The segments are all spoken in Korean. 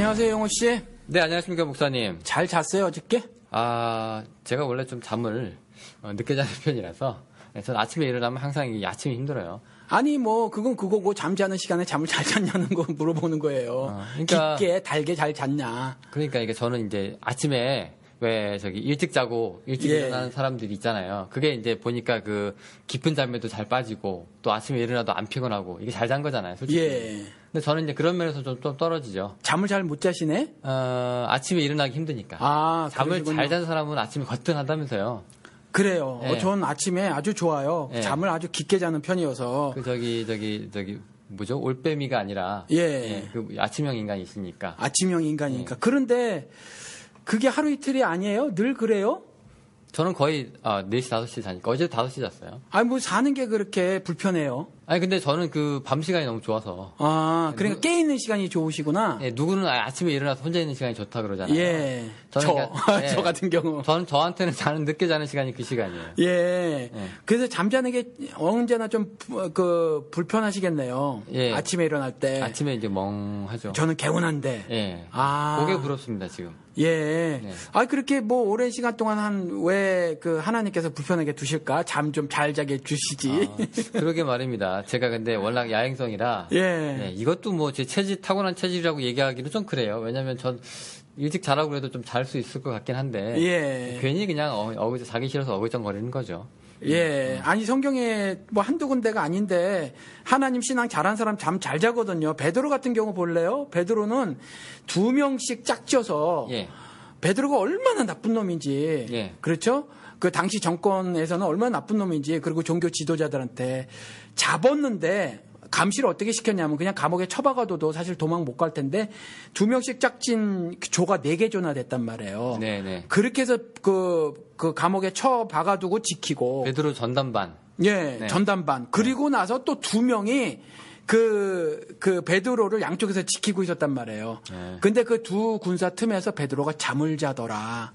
안녕하세요, 영호 씨. 네, 안녕하십니까, 목사님. 잘 잤어요, 어저께? 제가 원래 좀 잠을 늦게 자는 편이라서 저는 아침에 일어나면 항상 이 아침이 힘들어요. 아니, 뭐, 그건 그거고, 잠자는 시간에 잠을 잘 잤냐는 거 물어보는 거예요. 그러니까, 깊게, 달게 잘 잤냐. 그러니까 이게 저는 이제 아침에 왜 저기 일찍 자고 일찍 일어나는 사람들이 있잖아요. 그게 이제 보니까 그 깊은 잠에도 잘 빠지고 또 아침에 일어나도 안 피곤하고 이게 잘 잔 거잖아요, 솔직히. 예. 근데 저는 이제 그런 면에서 좀 떨어지죠. 잠을 잘 못 자시네? 아침에 일어나기 힘드니까. 잠을 그러시군요. 잘 잔 사람은 아침에 거뜬하다면서요. 그래요. 예. 전 아침에 아주 좋아요. 예. 잠을 아주 깊게 자는 편이어서. 뭐죠? 올빼미가 아니라. 예. 그 아침형 인간이 있으니까. 아침형 인간이니까. 예. 그런데 그게 하루 이틀이 아니에요? 늘 그래요? 저는 거의 4시, 5시 자니까. 어제도 5시 잤어요. 아니, 뭐 사는 게 그렇게 불편해요? 아니, 근데 저는 그 밤 시간이 너무 좋아서. 그러니까 깨 있는 시간이 좋으시구나. 예, 누구는 아침에 일어나서 혼자 있는 시간이 좋다 그러잖아요. 예. 저는 그러니까, 저 같은 경우. 저한테는 늦게 자는 시간이 그 시간이에요. 예. 그래서 잠자는 게 언제나 좀 불편하시겠네요. 예. 아침에 일어날 때. 아침에 이제 멍하죠. 저는 개운한데. 예. 아. 그게 부럽습니다, 지금. 예. 네. 그렇게 뭐 오랜 시간 동안 왜 그 하나님께서 불편하게 두실까? 잠 좀 잘 자게 주시지. 그러게 말입니다. 제가 근데 워낙 야행성이라. 예. 이것도 뭐 제 타고난 체질이라고 얘기하기도 좀 그래요. 왜냐면 전 일찍 자라고 그래도 좀 잘 수 있을 것 같긴 한데. 예. 괜히 그냥 자기 싫어서 어글쩡거리는 거죠. 예. 아니, 성경에 뭐 한두 군데가 아닌데, 하나님 신앙 잘한 사람 잠 잘 자거든요. 베드로 같은 경우 볼래요? 베드로는 2명씩 짝져서, 예. 베드로가 얼마나 나쁜 놈인지, 예. 그렇죠? 그 당시 정권에서는 얼마나 나쁜 놈인지, 그리고 종교 지도자들한테 잡았는데, 감시를 어떻게 시켰냐면 그냥 감옥에 처박아둬도 사실 도망 못 갈 텐데 2명씩 짝진 조가 4개 조나 됐단 말이에요. 네네. 그렇게 해서 그 감옥에 처박아두고 지키고. 베드로 전담반. 예, 네. 전담반. 그리고 나서 또 2명이 그 베드로를 양쪽에서 지키고 있었단 말이에요. 네. 근데 그 두 군사 틈에서 베드로가 잠을 자더라.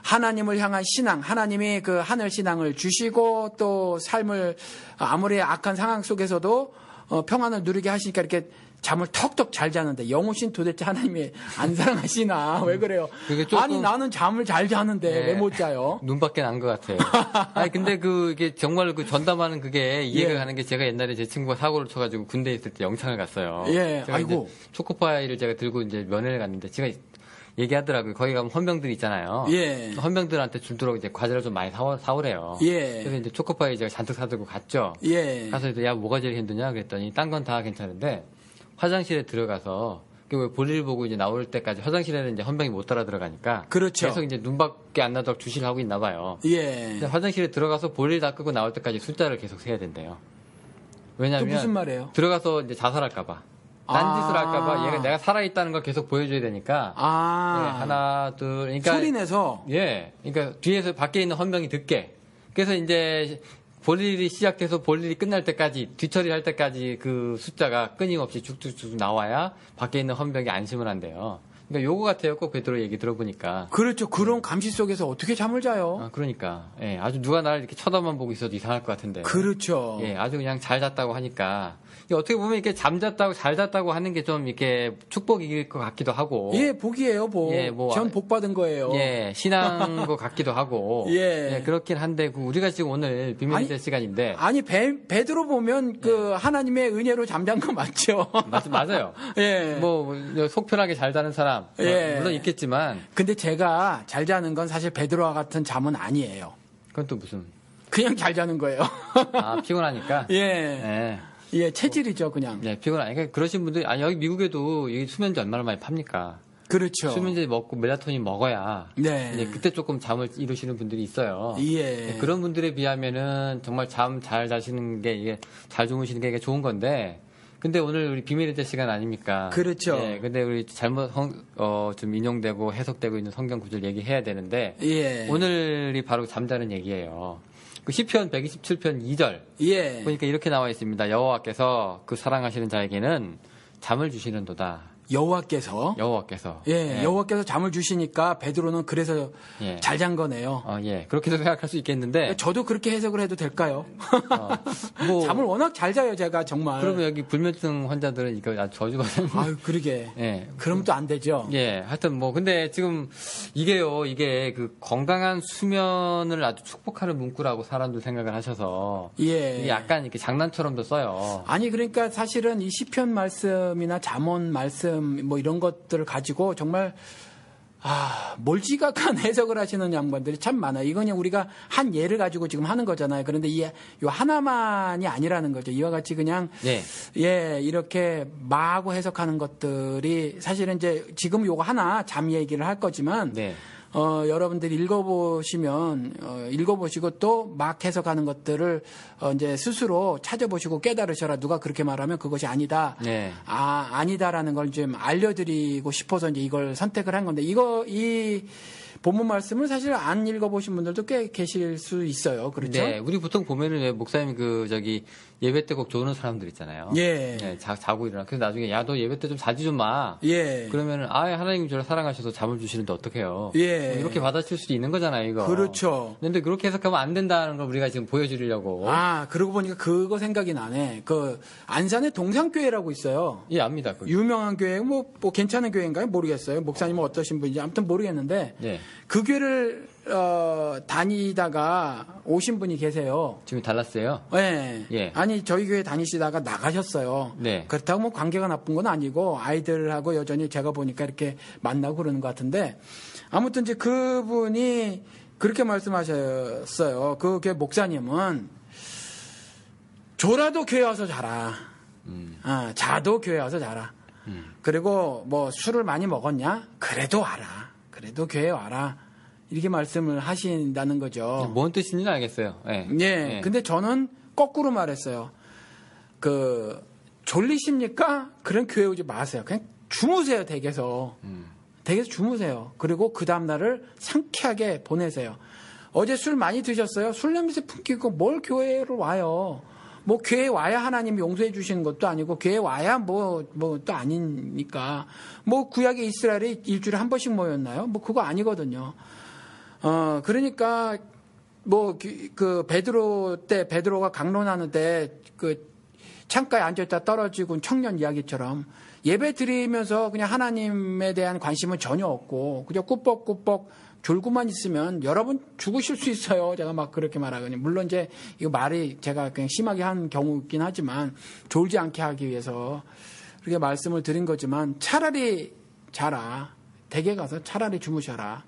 하나님을 향한 신앙, 하나님이 그 하늘 신앙을 주시고 또 삶을 아무리 악한 상황 속에서도 평안을 누리게 하시니까 이렇게 잠을 턱턱 잘 자는데 영호 씨는 도대체 하나님이 안 사랑하시나? 왜 그래요? 그게 조금- 아니 나는 잠을 잘 자는데 네. 왜 못 자요? 눈밖에 난 것 같아요. 아니, 근데 이게 정말 그 전담하는 그게 이해가 예. 가는 게 제가 옛날에 제 친구가 사고를 쳐가지고 군대에 있을 때 영창을 갔어요. 예, 제가 아이고. 이제 초코파이를 제가 들고 이제 면회를 갔는데 제가 얘기하더라고요. 거기 가면 헌병들이 있잖아요. 예. 헌병들한테 주도록 이제 과자를 좀 많이 사오래요. 예. 그래서 이제 초코파이 제가 잔뜩 사들고 갔죠. 예. 가서 이제 야, 뭐가 제일 힘드냐? 그랬더니 딴 건 다 괜찮은데 화장실에 들어가서 왜 볼일 보고 이제 나올 때까지 화장실에는 이제 헌병이 못 따라 들어가니까 그렇죠. 계속 이제 눈밖에 안 나도록 주시를 하고 있나 봐요. 예. 근데 화장실에 들어가서 볼일 다 끄고 나올 때까지 숫자를 계속 세야 된대요. 왜냐하면 또 무슨 말이에요? 들어가서 이제 자살할까봐, 딴짓을 할까봐 얘가 내가 살아있다는 걸 계속 보여줘야 되니까. 네, 하나, 둘, 그러니까 소리 내서. 예, 그러니까 뒤에서 밖에 있는 헌병이 듣게. 그래서 이제 볼일이 시작돼서 볼일이 끝날 때까지 뒤처리할 때까지 그 숫자가 끊임없이 쭉쭉쭉 나와야 밖에 있는 헌병이 안심을 한대요. 그러니까 요거 같아요. 꼭 베드로 얘기 들어보니까. 그렇죠. 그런 감시 속에서 어떻게 잠을 자요? 그러니까. 예, 아주 누가 나를 이렇게 쳐다만 보고 있어도 이상할 것 같은데. 그렇죠. 예, 아주 그냥 잘 잤다고 하니까. 이게 어떻게 보면 이렇게 잠잤다고 잘 잤다고 하는 게 좀 이렇게 축복일 것 같기도 하고. 예, 복이에요, 복. 예, 뭐, 전 복 받은 거예요. 예, 신앙인 것 같기도 하고. 예. 그렇긴 한데, 우리가 지금 오늘 비밀의 될 시간인데. 아니, 베드로 보면 그 하나님의 은혜로 잠잔 거 맞죠? 맞아요. 예. 속 편하게 잘 자는 사람. 예. 물론 있겠지만. 근데 제가 잘 자는 건 사실 베드로와 같은 잠은 아니에요. 그건 또 무슨. 그냥 잘 자는 거예요. 피곤하니까? 예. 예, 체질이죠, 그냥. 네, 피곤하니까. 그러니까 그러신 분들이, 여기 미국에도 이 수면제 얼마나 많이 팝니까? 그렇죠. 수면제 먹고 멜라토닌 먹어야. 네. 이제 그때 조금 잠을 이루시는 분들이 있어요. 예. 네, 그런 분들에 비하면은 정말 잠 잘 자시는 게 이게 잘 주무시는 게 이게 좋은 건데. 근데 오늘 우리 비밀의 대 시간 아닙니까? 그렇죠. 예, 근데 우리 잘못 좀 인용되고 해석되고 있는 성경 구절 얘기해야 되는데. 예. 오늘이 바로 잠자는 얘기예요. 그 시편 127편 2절. 예. 보니까 이렇게 나와 있습니다. 여호와께서 그 사랑하시는 자에게는 잠을 주시는도다. 여호와께서 예. 여호와께서 잠을 주시니까 베드로는 그래서 예. 잘 잔 거네요. 예. 그렇게도 생각할 수 있겠는데. 저도 그렇게 해석을 해도 될까요? 뭐 잠을 워낙 잘 자요, 제가 정말. 그러면 여기 불면증 환자들은 이거 아주 저주거든요. 아유, 그러게. 예. 그럼 또 안 되죠. 예. 하여튼 뭐 근데 지금 이게 그 건강한 수면을 아주 축복하는 문구라고 사람들 생각을 하셔서 예. 이게 약간 이렇게 장난처럼도 써요. 아니 그러니까 사실은 이 시편 말씀이나 잠언 말씀 뭐 이런 것들을 가지고 정말 몰지각한 해석을 하시는 양반들이 참 많아요. 이건 그냥 우리가 한 예를 가지고 지금 하는 거잖아요. 그런데 요 하나만이 아니라는 거죠. 이와 같이 그냥 이렇게 마구 해석하는 것들이 사실은 이제 지금 요거 하나 잠 얘기를 할 거지만 여러분들이 읽어보시고 또 막 해석하는 것들을 이제 스스로 찾아보시고 깨달으셔라. 누가 그렇게 말하면 그것이 아니다. 아니다라는 걸 좀 알려드리고 싶어서 이제 이걸 선택을 한 건데 이 본문 말씀을 사실 안 읽어보신 분들도 꽤 계실 수 있어요. 그렇죠? 네. 우리 보통 보면은 왜 목사님 예배 때 꼭 조는 사람들 있잖아요. 예. 네, 자고 일어나. 그래서 나중에 너 예배 때 좀 자지 좀 마. 예. 그러면은 하나님이 저를 사랑하셔서 잠을 주시는데 어떡해요. 예. 뭐 이렇게 받아칠 수도 있는 거잖아요, 이거. 그렇죠. 근데 그렇게 해석하면 안 된다는 걸 우리가 지금 보여드리려고. 그러고 보니까 그거 생각이 나네. 안산에 동산교회라고 있어요. 예, 압니다. 그거. 유명한 교회, 뭐 괜찮은 교회인가요? 모르겠어요. 목사님은 어떠신 분인지 아무튼 모르겠는데. 네. 그 교회를 다니다가 오신 분이 계세요. 지금 달랐어요? 네. 예. 아니 저희 교회 다니시다가 나가셨어요. 네. 그렇다고 뭐 관계가 나쁜 건 아니고 아이들하고 여전히 제가 보니까 이렇게 만나고 그러는 것 같은데 아무튼 이제 그분이 그렇게 말씀하셨어요. 그 교회 목사님은 졸아도 교회 와서 자라. 자도 교회 와서 자라. 그리고 뭐 술을 많이 먹었냐? 그래도 와라. 그래도 교회 와라. 이렇게 말씀을 하신다는 거죠. 뭔 뜻인지는 알겠어요. 네. 네. 근데 저는 거꾸로 말했어요. 졸리십니까? 그런 교회 오지 마세요. 그냥 주무세요, 댁에서. 댁에서 주무세요. 그리고 그 다음날을 상쾌하게 보내세요. 어제 술 많이 드셨어요? 술 냄새 풍기고 뭘 교회로 와요? 뭐 교회 와야 하나님이 용서해 주시는 것도 아니고 교회 와야 뭐 또 아니니까. 뭐 구약의 이스라엘이 일주일에 한 번씩 모였나요? 뭐 그거 아니거든요. 그러니까 베드로가 강론하는데 창가에 앉아있다 떨어지고 청년 이야기처럼 예배 드리면서 그냥 하나님에 대한 관심은 전혀 없고 그냥 꾸벅꾸벅 졸고만 있으면 여러분 죽으실 수 있어요. 제가 막 그렇게 말하거든요. 물론 이제 이거 말이 제가 그냥 심하게 한 경우긴 하지만 졸지 않게 하기 위해서 그렇게 말씀을 드린 거지만 차라리 자라. 댁에 가서 차라리 주무셔라.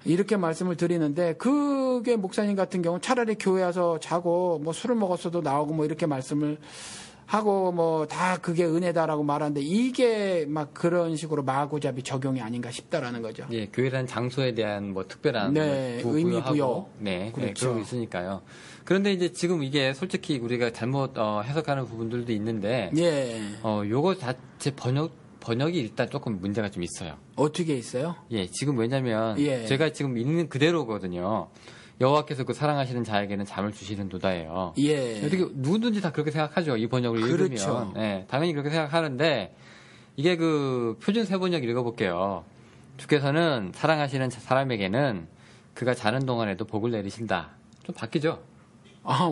이렇게 말씀을 드리는데 그게 목사님 같은 경우 차라리 교회 와서 자고 뭐 술을 먹었어도 나오고 뭐 이렇게 말씀을 하고 뭐 다 그게 은혜다라고 말하는데 이게 막 그런 식으로 마구잡이 적용이 아닌가 싶다라는 거죠. 예, 교회라는 장소에 대한 뭐 특별한 의미 부여. 네, 그렇죠. 그러고 있으니까요. 그런데 이제 지금 이게 솔직히 우리가 잘못 해석하는 부분들도 있는데, 요거 자체 번역이 일단 조금 문제가 좀 있어요. 어떻게 있어요? 예, 지금 왜냐면 제가 지금 있는 그대로거든요. 여호와께서 그 사랑하시는 자에게는 잠을 주시는도다예요. 어떻게 누구든지 다 그렇게 생각하죠. 이 번역을 읽으면. 예, 당연히 그렇게 생각하는데 이게 표준 세번역 읽어볼게요. 주께서는 사랑하시는 사람에게는 그가 자는 동안에도 복을 내리신다. 좀 바뀌죠?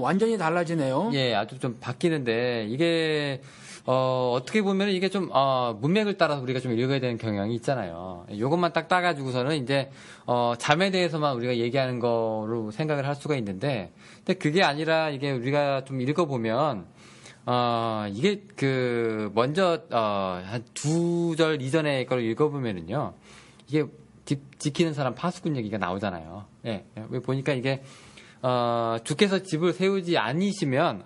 완전히 달라지네요. 예, 아주 좀 바뀌는데 이게 어떻게 보면 이게 좀 문맥을 따라서 우리가 좀 읽어야 되는 경향이 있잖아요. 이것만 딱 따가지고서는 이제 잠에 대해서만 우리가 얘기하는 거로 생각을 할 수가 있는데, 근데 그게 아니라 이게 우리가 좀 읽어보면 이게 먼저 한 2절 이전의 걸 읽어보면은요, 이게 지키는 사람 파수꾼 얘기가 나오잖아요. 예, 왜 보니까 이게 주께서 집을 세우지 아니하시면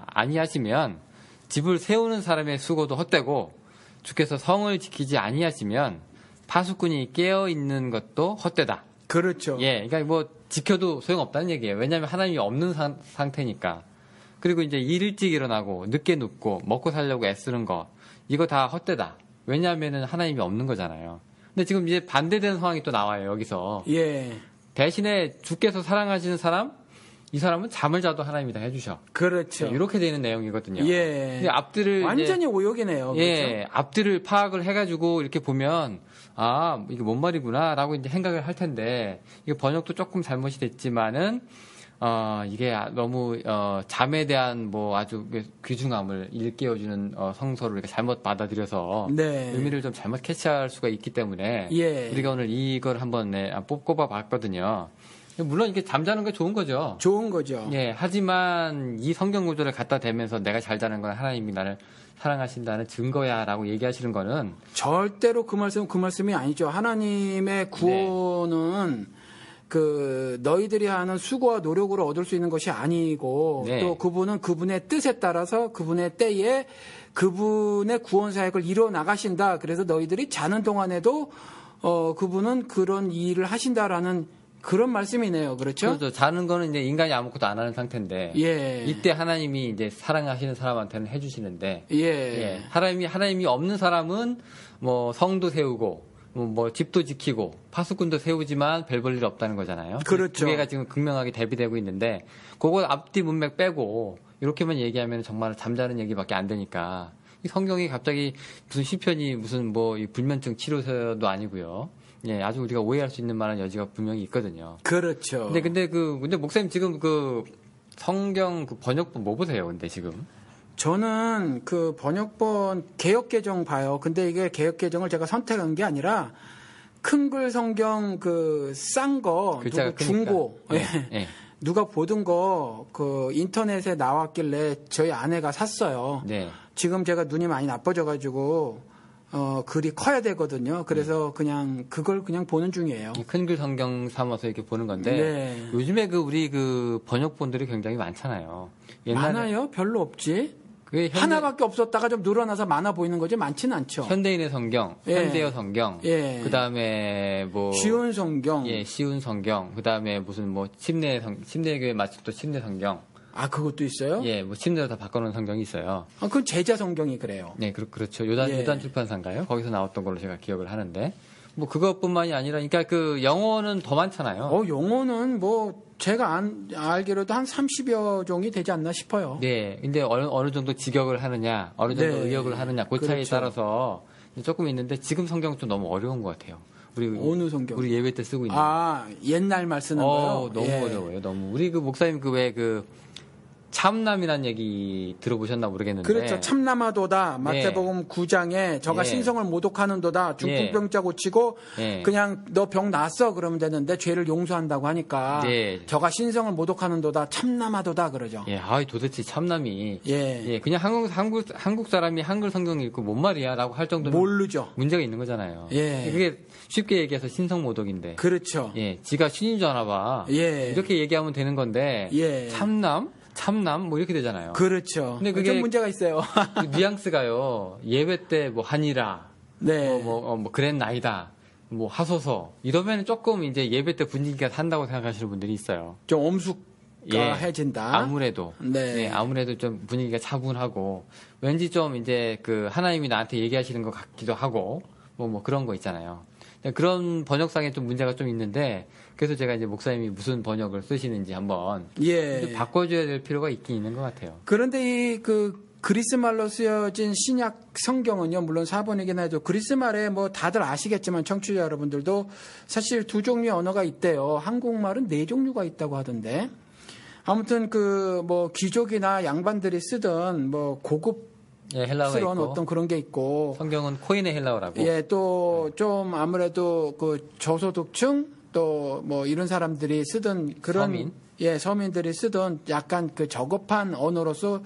집을 세우는 사람의 수고도 헛되고 주께서 성을 지키지 아니하시면 파수꾼이 깨어 있는 것도 헛되다. 그렇죠. 예, 그러니까 뭐 지켜도 소용없다는 얘기예요. 왜냐하면 하나님이 없는 상태니까. 그리고 이제 일찍 일어나고 늦게 눕고 먹고 살려고 애쓰는 거 이거 다 헛되다. 왜냐하면은 하나님이 없는 거잖아요. 근데 지금 이제 반대되는 상황이 또 나와요. 여기서. 예. 대신에 주께서 사랑하시는 사람 이 사람은 잠을 자도 하나님이 다 해주셔. 그렇죠. 이렇게 되는 내용이거든요. 예. 근데 앞들을 완전히 오역이네요. 예, 그렇죠? 앞들을 파악을 해가지고 이렇게 보면 아 이게 뭔 말이구나라고 이제 생각을 할 텐데 이게 번역도 조금 잘못이 됐지만은 이게 너무 잠에 대한 뭐 아주 귀중함을 일깨워주는 성서를 이렇게 잘못 받아들여서 네. 의미를 좀 잘못 캐치할 수가 있기 때문에 예. 우리가 오늘 이걸 한번 꼽아봤거든요. 물론 이게 잠자는 게 좋은 거죠. 좋은 거죠. 예, 하지만 이 성경 구절을 갖다 대면서 내가 잘 자는 건 하나님이 나를 사랑하신다는 증거야라고 얘기하시는 거는 절대로 그 말씀이 아니죠. 하나님의 구원은 그 너희들이 하는 수고와 노력으로 얻을 수 있는 것이 아니고 네. 또 그분은 그분의 뜻에 따라서 그분의 때에 그분의 구원 사역을 이뤄 나가신다. 그래서 너희들이 자는 동안에도 그분은 그런 일을 하신다라는 그런 말씀이네요. 그렇죠? 그렇죠. 자는 거는 이제 인간이 아무것도 안 하는 상태인데 예. 이때 하나님이 이제 사랑하시는 사람한테는 해주시는데 예. 예. 하나님이 없는 사람은 뭐 성도 세우고 뭐 집도 지키고 파수꾼도 세우지만 별 볼 일 없다는 거잖아요. 그렇죠. 두 개가 지금 극명하게 대비되고 있는데 그거 앞뒤 문맥 빼고 이렇게만 얘기하면 정말 잠자는 얘기밖에 안 되니까 이 성경이 갑자기 무슨 시편이 무슨 뭐 이 불면증 치료서도 아니고요. 예, 아주 우리가 오해할 수 있는 만한 여지가 분명히 있거든요. 그렇죠. 근데 목사님 지금 그 성경 그 번역본 뭐 보세요? 근데 지금 저는 그 번역본 개역개정 봐요. 근데 이게 개역개정을 제가 선택한 게 아니라 큰 글 성경 그 싼 거 글자가 누구 중고 예, 예. 누가 보던 거 그 인터넷에 나왔길래 저희 아내가 샀어요. 네. 지금 제가 눈이 많이 나빠져가지고 글이 커야 되거든요. 그래서 그냥 그걸 그냥 보는 중이에요. 큰 글 성경 삼아서 이렇게 보는 건데 네. 요즘에 우리 그 번역본들이 굉장히 많잖아요. 많아요? 별로 없지. 그게 하나밖에 없었다가 좀 늘어나서 많아 보이는 거지 많지는 않죠. 현대인의 성경, 예. 현대어 성경, 예. 그다음에 뭐 쉬운 성경. 예, 쉬운 성경, 그다음에 무슨 뭐 침례교회 마치 또 침례 성경, 아, 그것도 있어요? 예, 뭐 침례로 다 바꿔놓은 성경이 있어요. 아, 그건 제자 성경이 그래요. 네, 그렇죠. 요단 예. 출판사인가요? 거기서 나왔던 걸로 제가 기억을 하는데 뭐 그것뿐만이 아니라, 그러니까 그 영어는 더 많잖아요. 영어는 뭐 제가 알기로도 한 30여 종이 되지 않나 싶어요. 네, 근데 어느 정도 직역을 하느냐, 어느 정도 네. 의역을 하느냐, 그 차이에 그렇죠. 따라서 조금 있는데 지금 성경은 좀 너무 어려운 것 같아요. 어느 성경? 우리 예배 때 쓰고 있는. 아, 옛날 말 쓰는 거요? 너무 예. 어려워요. 너무. 우리 그 목사님 참남이란 얘기 들어보셨나 모르겠는데. 그렇죠. 참남하도다. 마태복음 9장에 저가 예. 신성을 모독하는도다. 중풍병자 고치고 예. 그냥 너 병 났어 그러면 되는데 죄를 용서한다고 하니까 예. 저가 신성을 모독하는도다. 참남하도다 그러죠. 예, 도대체 참남이. 예. 그냥 한국 사람이 한글 성경 읽고 뭔 말이야라고 할 정도면 모르죠. 문제가 있는 거잖아요. 예. 그게 쉽게 얘기해서 신성 모독인데. 그렇죠. 예, 지가 신인 줄 아나 봐. 예. 이렇게 얘기하면 되는 건데. 예. 참남 뭐 이렇게 되잖아요. 그렇죠. 근데 그게 좀 문제가 있어요. 그 뉘앙스가요. 예배 때 뭐 한이라, 네. 뭐 그랬나이다, 뭐 하소서 이러면 조금 이제 예배 때 분위기가 산다고 생각하시는 분들이 있어요. 좀 엄숙해진다. 아무래도. 네. 아무래도 좀 분위기가 차분하고 왠지 좀 이제 그 하나님이 나한테 얘기하시는 것 같기도 하고 뭐 그런 거 있잖아요. 그런 번역상에 좀 문제가 좀 있는데 그래서 제가 이제 목사님이 무슨 번역을 쓰시는지 한번 예. 바꿔줘야 될 필요가 있긴 있는 것 같아요. 그런데 그리스 말로 쓰여진 신약 성경은요, 물론 사본이긴 하죠. 그리스 말에 뭐 다들 아시겠지만 청취자 여러분들도 사실 두 종류의 언어가 있대요. 한국말은 4종류가 있다고 하던데. 아무튼 뭐 귀족이나 양반들이 쓰던 뭐 고급 예, 헬라어가 스러운 있고 어떤 그런 게 있고. 성경은 코인의 헬라어라고. 예, 또 좀 아무래도 그 저소득층 또 뭐 이런 사람들이 쓰던 그런 서민? 예, 서민들이 쓰던 약간 그 저급한 언어로서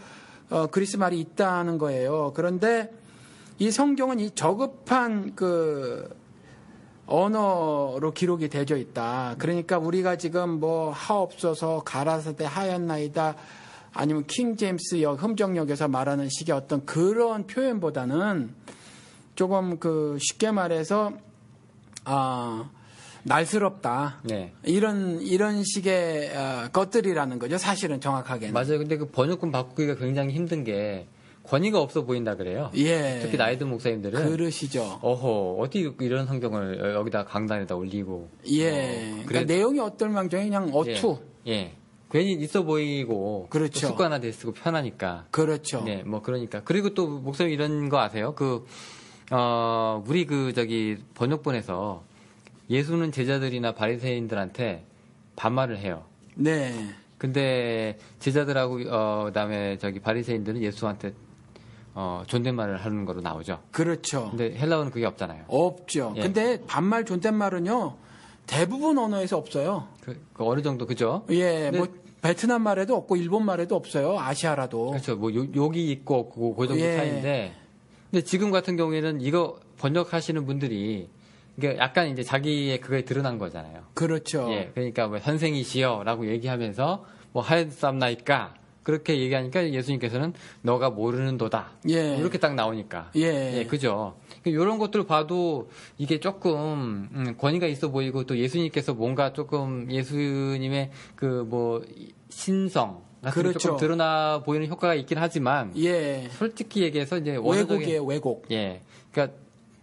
그리스 말이 있다는 거예요. 그런데 이 성경은 이 저급한 그 언어로 기록이 되어 있다. 그러니까 우리가 지금 뭐 하옵소서 가라사대 하였나이다 아니면 킹 제임스 흠정역에서 말하는 식의 어떤 그런 표현보다는 조금 쉽게 말해서 날스럽다. 네. 이런 식의 것들이라는 거죠. 사실은 정확하게는. 맞아요. 근데 그 번역본 바꾸기가 굉장히 힘든 게 권위가 없어 보인다 그래요. 예. 특히 나이 든 목사님들은 그러시죠. 어디 이런 성경을 여기다 강단에다 올리고. 예. 그러니까 내용이 어떨망정에 그냥 어투. 예. 괜히 있어 보이고 그렇죠. 또 습관화돼 쓰고 편하니까. 그렇죠. 네, 뭐 그러니까. 그리고 또 목사님 이런 거 아세요? 우리 번역본에서 예수는 제자들이나 바리새인들한테 반말을 해요. 네. 근데 제자들하고 그다음에 바리새인들은 예수한테 존댓말을 하는 거로 나오죠. 그렇죠. 근데 헬라어는 그게 없잖아요. 없죠. 예. 근데 반말 존댓말은요. 대부분 언어에서 없어요. 그 어느 정도 그죠? 예. 근데- 뭐 베트남 말에도 없고 일본 말에도 없어요. 아시아라도. 그렇죠. 뭐 욕이 있고 없고 그 정도 예. 차이인데. 근데 지금 같은 경우에는 이거 번역하시는 분들이 이게 약간 이제 자기의 그거에 드러난 거잖아요. 그렇죠. 예. 그러니까 뭐 선생이시여라고 얘기하면서 뭐 하였삼나이까 그렇게 얘기하니까 예수님께서는 너가 모르는도다. 예. 이렇게 딱 나오니까. 예. 그죠. 이런 것들 봐도 이게 조금 권위가 있어 보이고 또 예수님께서 뭔가 조금 예수님의 신성 같은 게 그렇죠. 조금 드러나 보이는 효과가 있긴 하지만 예. 솔직히 얘기해서 이제 원어적인 왜곡이에요, 왜곡. 예. 그러니까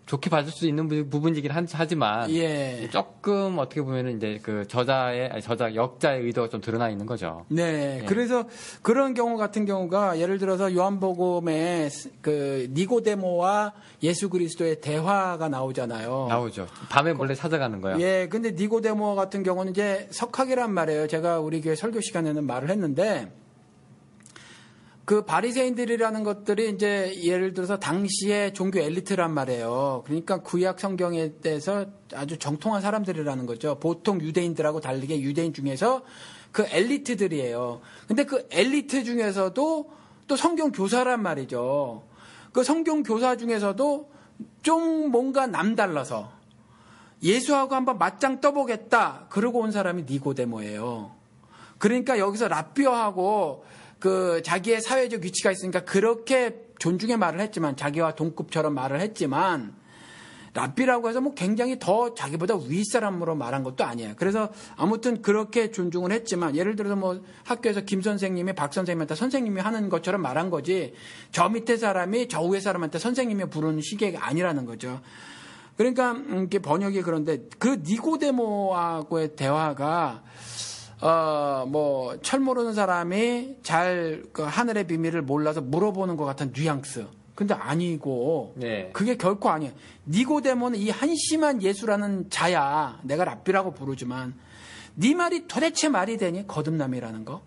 좋게 봐줄 수 있는 부분이긴 하지만 예. 조금 어떻게 보면은 이제 역자의 의도가 좀 드러나 있는 거죠. 네. 예. 그래서 그런 경우 같은 경우가 예를 들어서 요한복음에 니고데모와 예수 그리스도의 대화가 나오잖아요. 나오죠. 밤에 몰래 찾아가는 거예요. 예. 근데 니고데모 같은 경우는 이제 석학이란 말이에요. 제가 우리 교회 설교 시간에는 말을 했는데 그 바리새인들이라는 것들이 이제 예를 들어서 당시의 종교 엘리트란 말이에요. 그러니까 구약 성경에 대해서 아주 정통한 사람들이라는 거죠. 보통 유대인들하고 다르게 유대인 중에서 그 엘리트들이에요. 근데 그 엘리트 중에서도 또 성경 교사란 말이죠. 그 성경 교사 중에서도 좀 뭔가 남달라서 예수하고 한번 맞짱 떠보겠다. 그러고 온 사람이 니고데모예요. 그러니까 여기서 랍비어하고 자기의 사회적 위치가 있으니까 그렇게 존중의 말을 했지만 자기와 동급처럼 말을 했지만 랍비라고 해서 뭐 굉장히 더 자기보다 윗사람으로 말한 것도 아니에요. 그래서 아무튼 그렇게 존중을 했지만 예를 들어서 뭐 학교에서 김 선생님이 박 선생님한테 선생님이 하는 것처럼 말한 거지 저 밑에 사람이 저 위에 사람한테 선생님이 부르는 식의 아니라는 거죠. 그러니까 이게 번역이 그런데 그 니고데모하고의 대화가 철 모르는 사람이 그 하늘의 비밀을 몰라서 물어보는 것 같은 뉘앙스. 근데 아니고, 네. 그게 결코 아니에요. 니고데모는 이 한심한 예수라는 자야. 내가 랍비라고 부르지만, 네 말이 도대체 말이 되니? 거듭남이라는 거.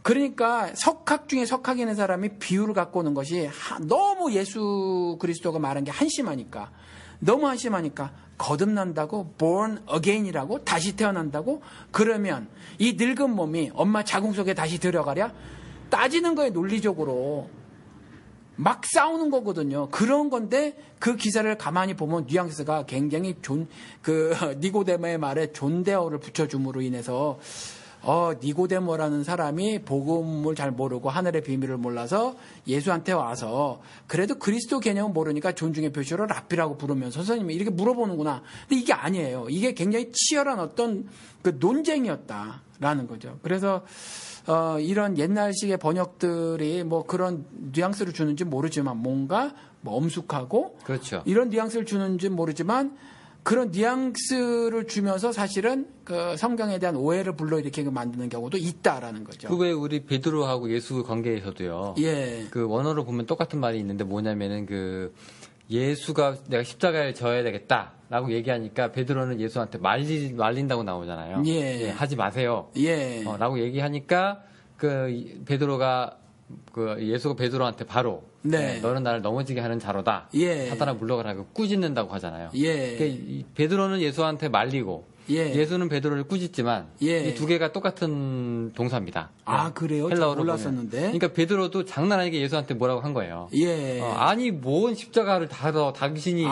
그러니까 석학 중에 석학이는 사람이 비유를 갖고 오는 것이 너무 예수 그리스도가 말한 게 한심하니까. 너무 한심하니까 거듭난다고 born again이라고 다시 태어난다고 그러면 이 늙은 몸이 엄마 자궁 속에 다시 들어가랴 따지는 거에 논리적으로 막 싸우는 거거든요. 그런 건데 그 기사를 가만히 보면 뉘앙스가 굉장히 니고데모의 말에 존대어를 붙여줌으로 인해서 니고데모라는 사람이 복음을 잘 모르고 하늘의 비밀을 몰라서 예수한테 와서 그래도 그리스도 개념을 모르니까 존중의 표시로 랍비라고 부르면서 선생님이 이렇게 물어보는구나. 근데 이게 아니에요. 이게 굉장히 치열한 어떤 그 논쟁이었다라는 거죠. 그래서 이런 옛날식의 번역들이 뭐 그런 뉘앙스를 주는지 모르지만 뭔가 뭐 엄숙하고 그렇죠. 이런 뉘앙스를 주는지 모르지만 그런 뉘앙스를 주면서 사실은 그 성경에 대한 오해를 불러일으키게 만드는 경우도 있다라는 거죠. 그 외에 우리 베드로하고 예수 관계에서도요. 예. 그 원어로 보면 똑같은 말이 있는데 뭐냐면은 예수가 내가 십자가에 져야 되겠다라고 얘기하니까 베드로는 예수한테 말린다고 나오잖아요. 예. 하지 마세요. 예. 라고 얘기하니까 베드로가 예수가 베드로한테 바로 네. 너는 나를 넘어지게 하는 자로다. 예. 사탄아 물러가라고 꾸짖는다고 하잖아요. 예. 그러니까 베드로는 예수한테 말리고 예. 예수는 베드로를 꾸짖지만 예. 이 두 개가 똑같은 동사입니다. 아, 그래요? 헬라어로 몰랐었는데. 보면. 그러니까 베드로도 장난 아니게 예수한테 뭐라고 한 거예요. 예. 아니 뭔 십자가를 달아 당신이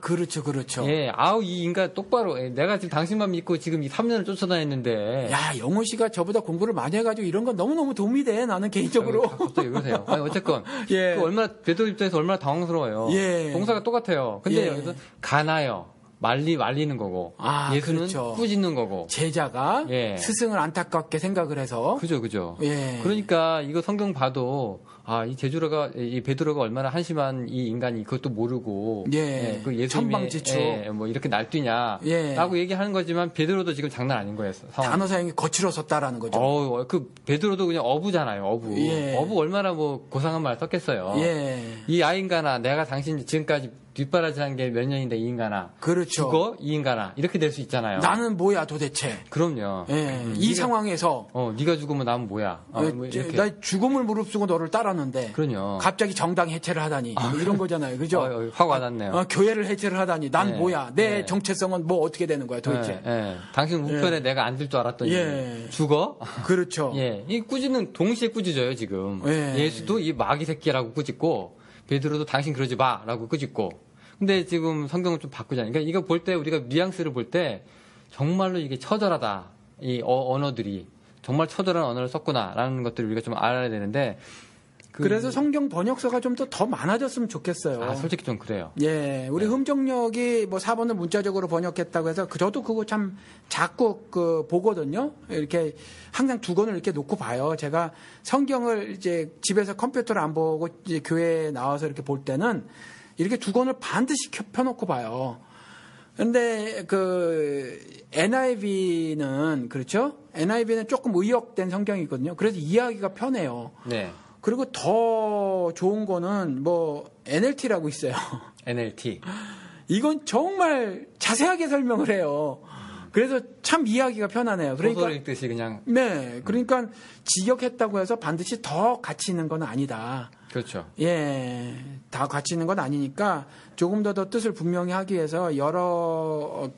그렇죠. 예, 이 인간 똑바로 내가 지금 당신만 믿고 지금 이 3년을 쫓아다녔는데 야, 영호 씨가 저보다 공부를 많이 해가지고 이런 건 너무너무 도움이 돼. 나는 개인적으로. 갑자기 왜 그러세요? 어쨌건 예. 얼마나 베드로 입장에서 얼마나 당황스러워요. 예. 동사가 똑같아요. 근데 예. 여기서 가나요. 말리는 거고 예수는 그렇죠. 꾸짖는 거고 제자가 예. 스승을 안타깝게 생각을 해서 그죠. 예. 그러니까 이거 성경 봐도 이 베드로가 얼마나 한심한 이 인간이 그것도 모르고 예. 그 예수님의 천방지축 뭐 이렇게 날뛰냐라고 예. 얘기하는 거지만 베드로도 지금 장난 아닌 거예요. 상황이. 단어 사용이 거칠었었다라는 거죠. 그 베드로도 그냥 어부잖아요. 어부. 예. 어부 얼마나 뭐 고상한 말 썼겠어요. 예. 이 아인간아, 내가 당신 지금까지 뒷바라지한 게 몇 년인데 이 인간아. 그렇죠. 죽어 이 인간아. 이렇게 될 수 있잖아요. 나는 뭐야 도대체. 그럼요. 예. 이 상황에서 네가 죽으면 나는 뭐야. 뭐 이렇게. 나 죽음을 무릅쓰고 너를 따랐는데 그럼요. 갑자기 정당 해체를 하다니 뭐 이런 거잖아요. 그죠? 확 와닿네요. 교회를 해체를 하다니 난 네. 뭐야. 내 네. 정체성은 뭐 어떻게 되는 거야 도대체. 당신 우편에 내가 앉을 줄 알았더니 예. 죽어? 그렇죠. 예. 이 꾸짖는 동시에 꾸짖어요 지금. 예. 예수도 이 마귀 새끼라고 꾸짖고 베드로도 당신 그러지 마라고 꾸짖고. 근데 지금 성경을 좀 바꾸잖아요. 그러니까 이거 볼 때 우리가 뉘앙스를 볼 때 정말로 이게 처절하다. 이 언어들이 정말 처절한 언어를 썼구나라는 것들을 우리가 좀 알아야 되는데 그래서 성경 번역서가 좀 더 많아졌으면 좋겠어요. 솔직히 좀 그래요. 예, 우리 흠정역이 뭐 4번을 문자적으로 번역했다고 해서 저도 그거 참 자꾸 보거든요. 이렇게 항상 두 권을 이렇게 놓고 봐요. 제가 성경을 이제 집에서 컴퓨터를 안 보고 이제 교회에 나와서 이렇게 볼 때는 이렇게 두 권을 반드시 펴놓고 봐요. 근데 NIV는 그렇죠? NIV는 조금 의역된 성경이거든요. 그래서 이해하기가 편해요. 네. 그리고 더 좋은 거는 뭐 NLT라고 있어요. NLT. 이건 정말 자세하게 설명을 해요. 그래서 참 이해하기가 편하네요. 그러니까 소설 읽듯이 그냥. 네, 그러니까 직역했다고 해서 반드시 더 가치 있는 건 아니다. 그렇죠. 예, 다 가치 있는 건 아니니까 조금 더 뜻을 분명히 하기 위해서 여러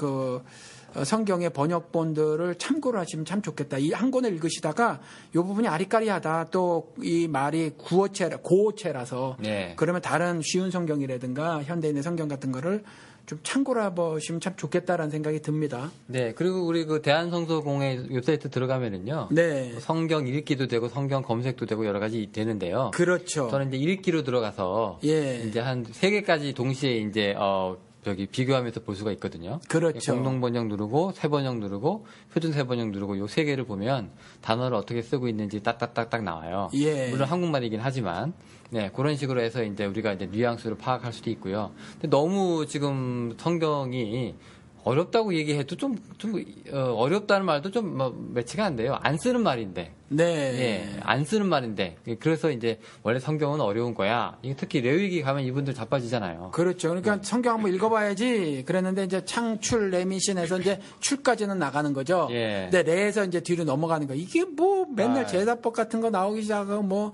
성경의 번역본들을 참고를 하시면 참 좋겠다. 이 한 권을 읽으시다가 이 부분이 아리까리하다. 또 이 말이 고어체라서 네. 그러면 다른 쉬운 성경이라든가 현대인의 성경 같은 거를 좀 참고를 해보시면 참 좋겠다라는 생각이 듭니다. 네, 그리고 우리 대한성서공회 웹사이트 들어가면은요. 네. 성경 읽기도 되고 성경 검색도 되고 여러 가지 되는데요. 그렇죠. 저는 이제 읽기로 들어가서 예. 이제 한 3개까지 동시에 이제 비교하면서 볼 수가 있거든요. 그렇죠. 공동 번역 누르고 새 번역 누르고 표준 새 번역 누르고 요 3개를 보면 단어를 어떻게 쓰고 있는지 딱딱딱딱 나와요. 예. 물론 한국말이긴 하지만 네, 그런 식으로 해서 이제 우리가 이제 뉘앙스를 파악할 수도 있고요. 근데 너무 지금 성경이 어렵다고 얘기해도 좀 어렵다는 말도 좀 매치가 안 돼요. 안 쓰는 말인데. 네. 예, 안 쓰는 말인데. 그래서 이제 원래 성경은 어려운 거야. 특히 레위기 가면 이분들 자빠지잖아요. 그렇죠. 그러니까 성경 한번 읽어봐야지 그랬는데 이제 창출 레미신에서 이제 출까지는 나가는 거죠. 예. 근데 레에서 이제 뒤로 넘어가는 거. 이게 뭐 맨날 제사법 같은 거 나오기 시작하고 뭐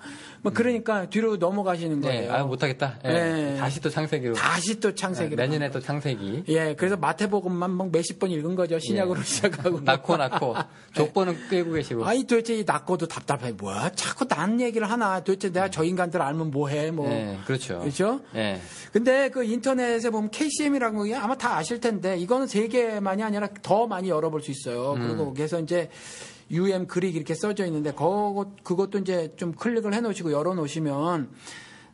그러니까 뒤로 넘어가시는 거예요. 네, 못하겠다. 예. 네. 다시 또 창세기로. 다시 또 창세기로. 내년에 또 창세기. 예, 그래서 마태복음만 뭐 몇십 번 읽은 거죠. 신약으로 시작하고. 낳고 족보는 꿰고 계시고. 아니 도대체 이 낳고도 답답해. 뭐야? 자꾸 난 얘기를 하나. 도대체 내가 저 인간들 알면 뭐해? 뭐. 네, 그렇죠. 그렇죠? 네. 근데 그 인터넷에 보면 KCM이라는 게 아마 다 아실 텐데 이거는 세 개만이 아니라 더 많이 열어볼 수 있어요. 그리고 거기서 이제 UM 그릭 이렇게 써져 있는데 그것도 이제 좀 클릭을 해 놓으시고 열어 놓으시면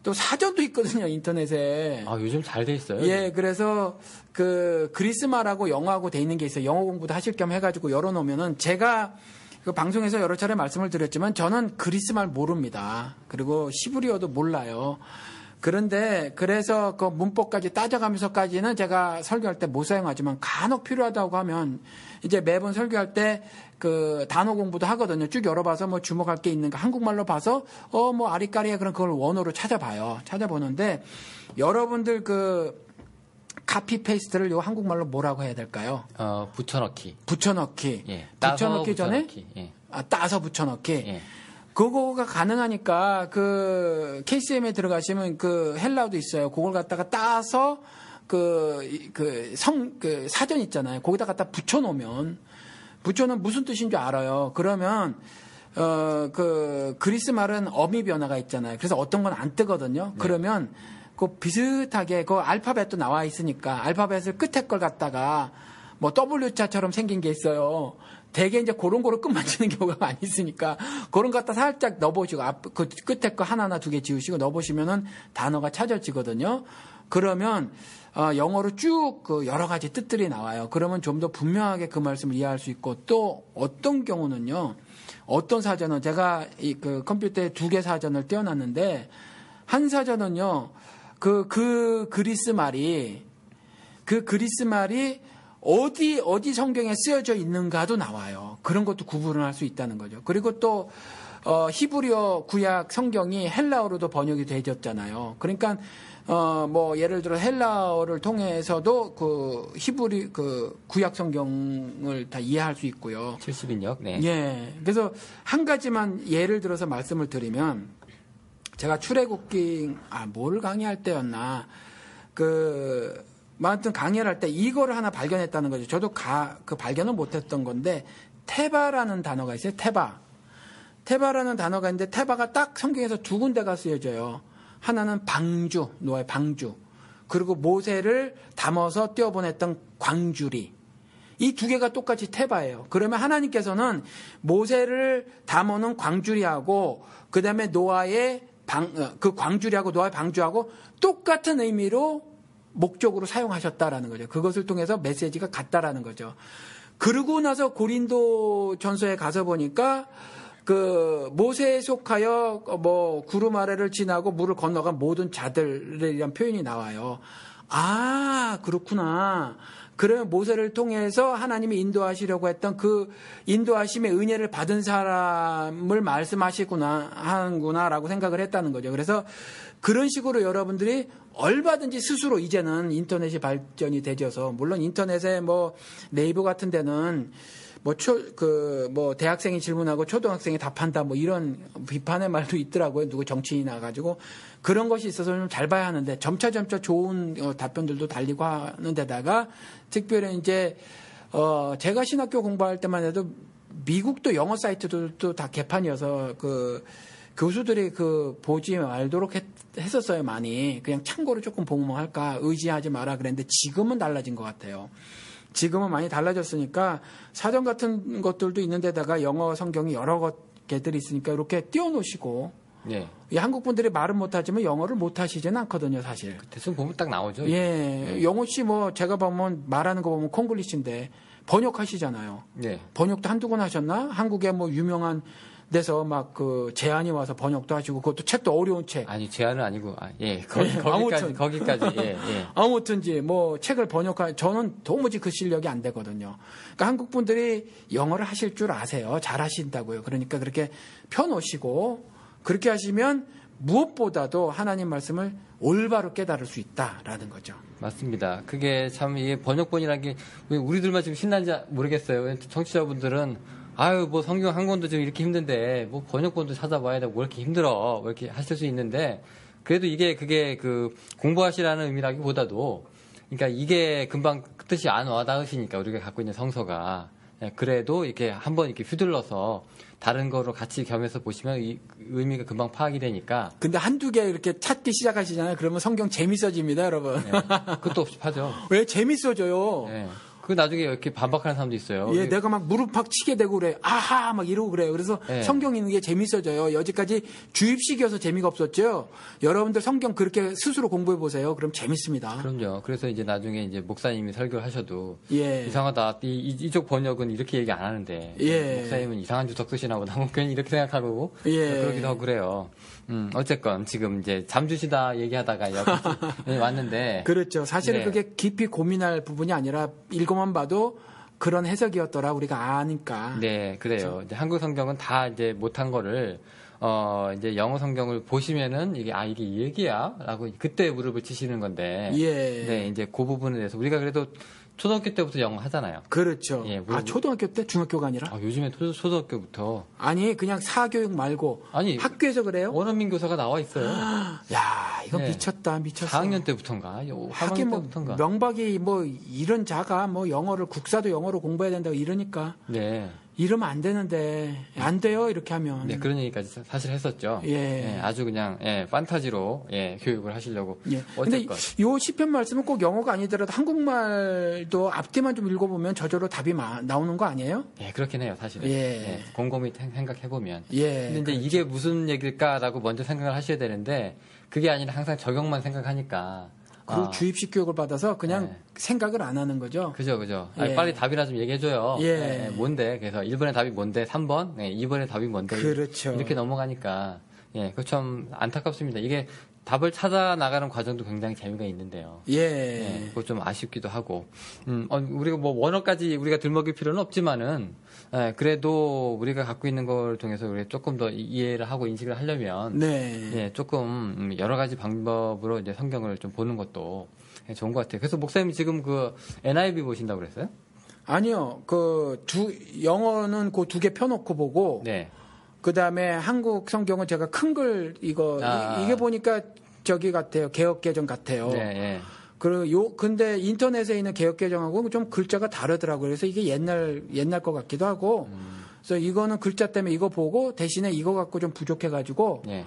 또 사전도 있거든요, 인터넷에. 요즘 잘 돼 있어요. 예, 그래서 그리스말하고 영어하고 돼 있는 게 있어요. 영어 공부도 하실 겸 해가지고 열어 놓으면은 제가 그 방송에서 여러 차례 말씀을 드렸지만 저는 그리스말 모릅니다. 그리고 시브리어도 몰라요. 그런데 그래서 그 문법까지 따져가면서까지는 제가 설교할 때 못 사용하지만 간혹 필요하다고 하면 이제 매번 설교할 때 그 단어 공부도 하거든요. 쭉 열어봐서 뭐 주목할 게 있는가 한국말로 봐서 뭐 아리까리에 그런 그걸 원어로 찾아봐요. 찾아보는데 여러분들 카피 페이스트를 요 한국말로 뭐라고 해야 될까요? 붙여넣기. 붙여넣기. 예. 붙여넣기 전에 예. 따서 붙여넣기. 예. 그거가 가능하니까 KCM에 들어가시면 헬라어도 있어요. 그걸 갖다가 따서 사전 있잖아요. 거기다 갖다 붙여놓으면 무슨 뜻인 줄 알아요. 그러면 그리스 말은 어미 변화가 있잖아요. 그래서 어떤 건 안 뜨거든요. 네. 그러면 비슷하게 알파벳도 나와 있으니까 알파벳을 끝에 걸 갖다가 뭐 W자처럼 생긴 게 있어요. 대개 이제 그런 거로 끝 맞추는 경우가 많이 있으니까 그런 거 갖다 살짝 넣어보시고 그 끝에 거 하나나 두 개 지우시고 넣어보시면은 단어가 찾아지거든요. 그러면 영어로 쭉 그 여러 가지 뜻들이 나와요. 그러면 좀 더 분명하게 그 말씀을 이해할 수 있고 또 어떤 경우는요. 어떤 사전은 제가 그 컴퓨터에 2개 사전을 띄워놨는데 한 사전은요. 그 그리스 말이 어디 성경에 쓰여져 있는가도 나와요. 그런 것도 구분을 할 수 있다는 거죠. 그리고 또 히브리어 구약 성경이 헬라어로도 번역이 되졌잖아요. 그러니까 뭐 예를 들어 헬라어를 통해서도 그 히브리 그 구약 성경을 다 이해할 수 있고요. 70인역. 네. 예. 그래서 한 가지만 예를 들어서 말씀을 드리면 제가 출애굽기 뭘 강의할 때였나 아무튼 강의를 할 때 이거를 하나 발견했다는 거죠. 저도 그 발견을 못했던 건데 테바라는 단어가 있어요. 테바라는 단어가 있는데 테바가 딱 성경에서 2군데가 쓰여져요. 하나는 방주, 노아의 방주. 그리고 모세를 담아서 띄어보냈던 광주리. 이 2개가 똑같이 테바예요. 그러면 하나님께서는 모세를 담아놓은 광주리하고 그다음에 그 광주리하고 노아의 방주하고 똑같은 의미로 목적으로 사용하셨다라는 거죠. 그것을 통해서 메시지가 같다라는 거죠. 그러고 나서 고린도 전서에 가서 보니까 그 모세에 속하여 뭐 구름 아래를 지나고 물을 건너간 모든 자들이란 표현이 나와요. 그렇구나. 그러면 모세를 통해서 하나님이 인도하시려고 했던 그 인도하심의 은혜를 받은 사람을 하는구나라고 생각을 했다는 거죠. 그래서 그런 식으로 여러분들이 얼마든지 스스로 이제는 인터넷이 발전이 되져서 물론 인터넷에 뭐 네이버 같은 데는 뭐 대학생이 질문하고 초등학생이 답한다 뭐 이런 비판의 말도 있더라고요. 누구 정치인이 나가지고 그런 것이 있어서 좀 잘 봐야 하는데 점차 좋은 답변들도 달리고 하는 데다가 특별히 이제 제가 신학교 공부할 때만 해도 미국도 영어 사이트들도 다 개판이어서 그 교수들이 보지 말도록 했었어요. 많이 그냥 참고로 조금 보면 할까 의지하지 마라 그랬는데 지금은 달라진 것 같아요. 지금은 많이 달라졌으니까 사전 같은 것들도 있는데다가 영어 성경이 여러 개들이 있으니까 이렇게 띄워놓으시고 네. 한국 분들이 말은 못하지만 영어를 못하시지는 않거든요, 사실. 대충 보면 딱 나오죠. 예, 네. 영호 씨 제가 보면 말하는 거 보면 콩글리시인데 번역하시잖아요. 네. 번역도 한두 권 하셨나? 한국에 유명한 데서 제안이 와서 번역도 하시고 그것도 책도 어려운 책. 아니 제안은 아니고 거기까지 예. 아무튼지 책을 저는 도무지 그 실력이 안 되거든요. 그러니까 한국 분들이 영어를 하실 줄 아세요. 잘 하신다고요. 그러니까 그렇게 펴놓으시고 그렇게 하시면 무엇보다도 하나님 말씀을 올바로 깨달을 수 있다라는 거죠. 맞습니다. 그게 참 이게 번역본이라는 게 왜 우리들만 지금 신난지 모르겠어요. 청취자분들은 성경 한 권도 좀 이렇게 힘든데, 번역본도 찾아봐야 되고, 왜 이렇게 힘들어? 왜 이렇게 하실 수 있는데, 그래도 그게 공부하시라는 의미라기보다도, 그러니까 이게 금방 뜻이 안 와닿으시니까, 우리가 갖고 있는 성서가. 그래도 이렇게 한번 이렇게 휘둘러서 다른 거로 같이 겸해서 보시면 이 의미가 금방 파악이 되니까. 근데 한두 개 이렇게 찾기 시작하시잖아요. 그러면 성경 재밌어집니다, 여러분. 네, 끝도 없이 파죠. 왜 재밌어져요? 네. 그 나중에 이렇게 반박하는 사람도 있어요. 예, 내가 무릎 팍 치게 되고 그래. 아하, 이러고 그래요. 그래서 네. 성경 읽는 게 재밌어져요. 여지까지 주입식이어서 재미가 없었죠. 여러분들 성경 그렇게 스스로 공부해 보세요. 그럼 재밌습니다. 그럼요. 그래서 이제 나중에 이제 목사님이 설교를 하셔도 예. 이상하다. 이쪽 번역은 이렇게 얘기 안 하는데 예. 목사님은 이상한 주석 쓰시나고 나는 괜히 이렇게 생각하고 그러기도 하고 그래요. 어쨌건 지금 이제 잠주시다 얘기하다가 여기 왔는데 그렇죠. 사실은 네. 그게 깊이 고민할 부분이 아니라 읽어만 봐도 그런 해석이었더라 우리가 아니까. 네, 그래요. 그렇죠? 이제 한국 성경은 다 이제 못한 거를 이제 영어 성경을 보시면은 이게 이 얘기야라고 그때 무릎을 치시는 건데. 예. 네, 이제 그 부분에 대해서 우리가 그래도 초등학교 때부터 영어 하잖아요. 그렇죠. 예, 초등학교 때 중학교가 아니라? 요즘에 초등학교부터. 아니 그냥 사교육 말고 학교에서 그래요? 원어민 교사가 나와 있어요. 야, 이거 네. 미쳤어. 4학년 때부터인가? 3학년 때부터인가? 명박이 이런 자가 영어를 국사도 영어로 공부해야 된다고 이러니까. 네. 이러면 안 되는데 안 돼요 이렇게 하면. 네, 그런 얘기까지 사실 했었죠. 예. 네, 아주 그냥 판타지로 교육을 하시려고. 예. 근데 요 시편 말씀은 꼭 영어가 아니더라도 한국말도 앞뒤만 좀 읽어보면 저절로 답이 나오는 거 아니에요? 예, 그렇긴 해요, 사실은. 예. 곰곰이 생각해 보면. 예. 근데 이제 이게 무슨 얘기일까라고 먼저 생각을 하셔야 되는데 그게 아니라 항상 적용만 생각하니까. 그리고 주입식 교육을 받아서 그냥 네. 생각을 안 하는 거죠. 그죠. 예. 아니, 빨리 답이나 좀 얘기해줘요. 예. 네, 뭔데? 그래서 1번의 답이 뭔데? 3번? 네, 2번의 답이 뭔데? 그렇죠. 이렇게 넘어가니까, 예, 그거 참 안타깝습니다. 이게 답을 찾아 나가는 과정도 굉장히 재미가 있는데요. 예. 예, 그거 좀 아쉽기도 하고. 우리가 뭐 원어까지 우리가 들먹일 필요는 없지만은, 예, 그래도 우리가 갖고 있는 걸 통해서 우리가 조금 더 이해를 하고 인식을 하려면, 네. 예, 조금 여러 가지 방법으로 이제 성경을 좀 보는 것도 좋은 것 같아요. 그래서 목사님이 지금 그 NIV 보신다고 그랬어요? 아니요. 영어는 그 두 개 펴놓고 보고, 네. 그 다음에 한국 성경은 제가 큰 글 이게 보니까 저기 같아요. 개혁개정 같아요. 네, 예. 근데 인터넷에 있는 개혁개정하고 좀 글자가 다르더라고요. 그래서 이게 옛날 것 같기도 하고, 그래서 이거는 글자 때문에 이거 보고 대신에 이거 갖고 좀 부족해가지고, 예.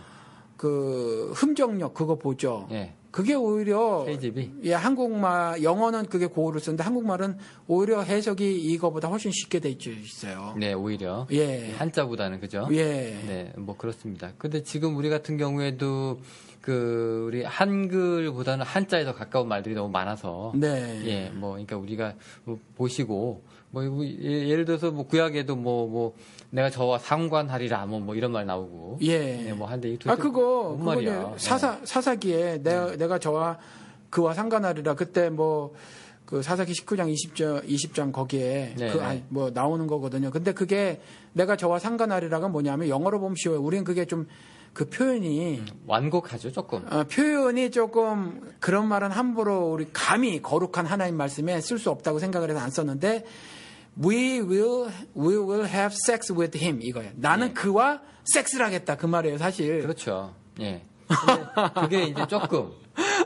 그 흠정력 그거 보죠. 예. 그게 오히려 KGB? 예, 한국말 영어는 그게 고어를 쓰는데 한국말은 오히려 해석이 이거보다 훨씬 쉽게 돼 있어요. 네, 오히려. 예. 한자보다는 그죠? 예. 네, 뭐 그렇습니다. 근데 지금 우리 같은 경우에도 우리 한글보다는 한자에 더 가까운 말들이 너무 많아서. 네. 예, 그러니까 우리가 보시고, 예를 들어서 구약에도 내가 저와 상관하리라, 이런 말 나오고. 예. 네, 한데 이게 그거 말이야. 사사기에 내가 저와 그와 상관하리라. 그때 그 사사기 19장 20장 거기에 네. 나오는 거거든요. 근데 그게 내가 저와 상관하리라가 뭐냐면 영어로 보면 쉬워요. 우리는 그게 좀 그 표현이 완곡하죠, 조금. 표현이 조금 그런 말은 함부로 우리 감히 거룩한 하나님 말씀에 쓸 수 없다고 생각을 해서 안 썼는데 we will have sex with him 이거예요. 나는 예. 그와 섹스를 하겠다 그 말이에요, 사실. 그렇죠. 예. 근데 그게 이제 조금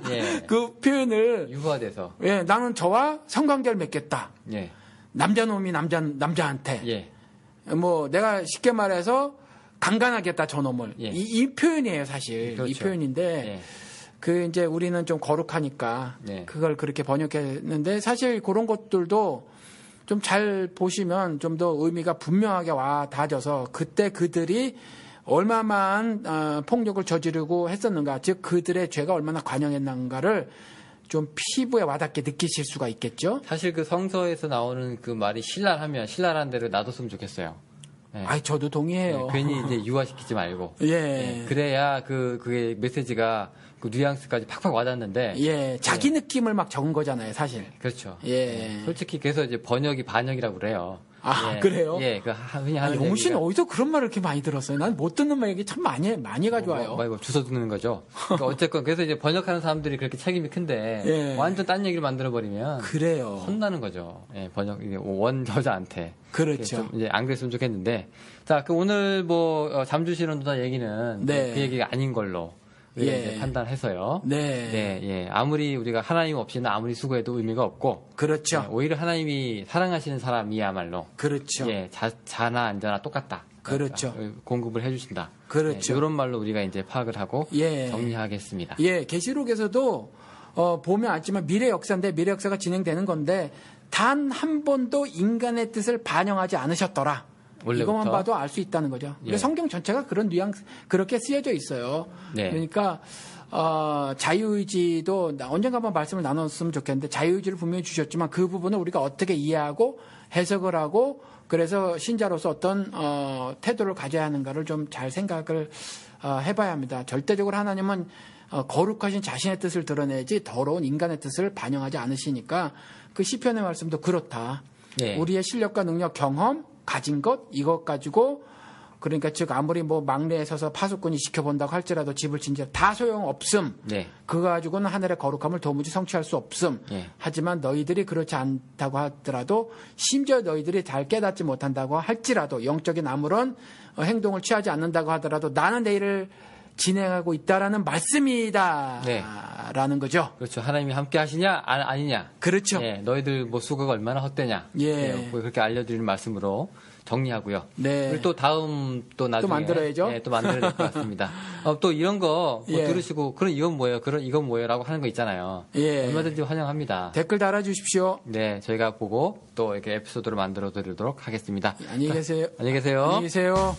예. 그 표현을 유화돼서 예, 나는 저와 성관계를 맺겠다. 예. 남자놈이 남자한테 예. 내가 쉽게 말해서 강간하겠다 저놈을. 예. 이 표현이에요, 사실. 그렇죠. 이 표현인데 이제 우리는 좀 거룩하니까 그걸 그렇게 번역했는데 사실 그런 것들도 좀 잘 보시면 좀 더 의미가 분명하게 와 닿아져서 그때 그들이 얼마만 폭력을 저지르고 했었는가, 즉 그들의 죄가 얼마나 관영했는가를 좀 피부에 와닿게 느끼실 수가 있겠죠. 사실 그 성서에서 나오는 그 말이 신랄하면 신랄한 대로 놔뒀으면 좋겠어요. 예. 저도 동의해요. 괜히 이제 유화시키지 말고. 예. 그래야 그게 메시지가 그 뉘앙스까지 팍팍 와닿는데. 예. 자기 느낌을 막 적은 거잖아요, 사실. 그렇죠. 예. 솔직히 그래서 이제 번역이 반역이라고 그래요. 그래요? 예, 흔히 하는 용훈 씨는 얘기가. 어디서 그런 말을 이렇게 많이 들었어요? 난 못 듣는 말 얘기 참 많이 가져와요. 이거 주워 듣는 거죠. 그러니까 어쨌건 그래서 이제 번역하는 사람들이 그렇게 책임이 큰데 예. 완전 딴 얘기를 만들어 버리면 그래요. 혼나는 거죠. 예, 이게 원 저자한테. 그렇죠. 좀 이제 안 그랬으면 좋겠는데. 자, 오늘 잠 주시는 누나 얘기는 그 얘기가 아닌 걸로 우리가 이제 판단해서요. 네. 아무리 우리가 하나님 없이는 아무리 수고해도 의미가 없고. 그렇죠. 오히려 하나님이 사랑하시는 사람이야말로. 그렇죠. 자나 안자나 똑같다. 그렇죠. 공급을 해주신다. 그렇죠. 이런 말로 우리가 이제 파악을 하고 정리하겠습니다. 예, 계시록에서도 보면 알지만 미래 역사인데 미래 역사가 진행되는 건데 단 한 번도 인간의 뜻을 반영하지 않으셨더라. 원래부터? 이것만 봐도 알 수 있다는 거죠. 근데 성경 전체가 그런 뉘앙스 그렇게 쓰여져 있어요. 그러니까 자유의지도 언젠가 한번 말씀을 나눴으면 좋겠는데 자유의지를 분명히 주셨지만 그 부분을 우리가 어떻게 이해하고 해석을 하고 그래서 신자로서 어떤 태도를 가져야 하는가를 좀 잘 생각을 해봐야 합니다. 절대적으로 하나님은 거룩하신 자신의 뜻을 드러내지 더러운 인간의 뜻을 반영하지 않으시니까 그 시편의 말씀도 그렇다. 우리의 실력과 능력, 경험, 가진 것 이것 가지고 그러니까 즉 아무리 막내에 서서 파수꾼이 지켜본다고 할지라도 집을 진지하 다 소용없음. 그거 가지고는 하늘의 거룩함을 도무지 성취할 수 없음. 하지만 너희들이 그렇지 않다고 하더라도 심지어 너희들이 잘 깨닫지 못한다고 할지라도 영적인 아무런 행동을 취하지 않는다고 하더라도 나는 내일을 진행하고 있다라는 말씀이다. 라는 거죠. 그렇죠. 하나님이 함께 하시냐 아니냐. 그렇죠. 너희들 수고가 얼마나 헛되냐. 그렇게 알려드리는 말씀으로 정리하고요. 그리고 또 다음 또 나중에 또 만들어야죠. 또 만들어야 될 것 같습니다. 또 이런 거 들으시고 그럼 이건 뭐예요? 이건 뭐예요?라고 하는 거 있잖아요. 얼마든지 환영합니다. 댓글 달아주십시오. 저희가 보고 또 이렇게 에피소드를 만들어 드리도록 하겠습니다. 안녕히 계세요. 안녕히 계세요. 안녕히 계세요.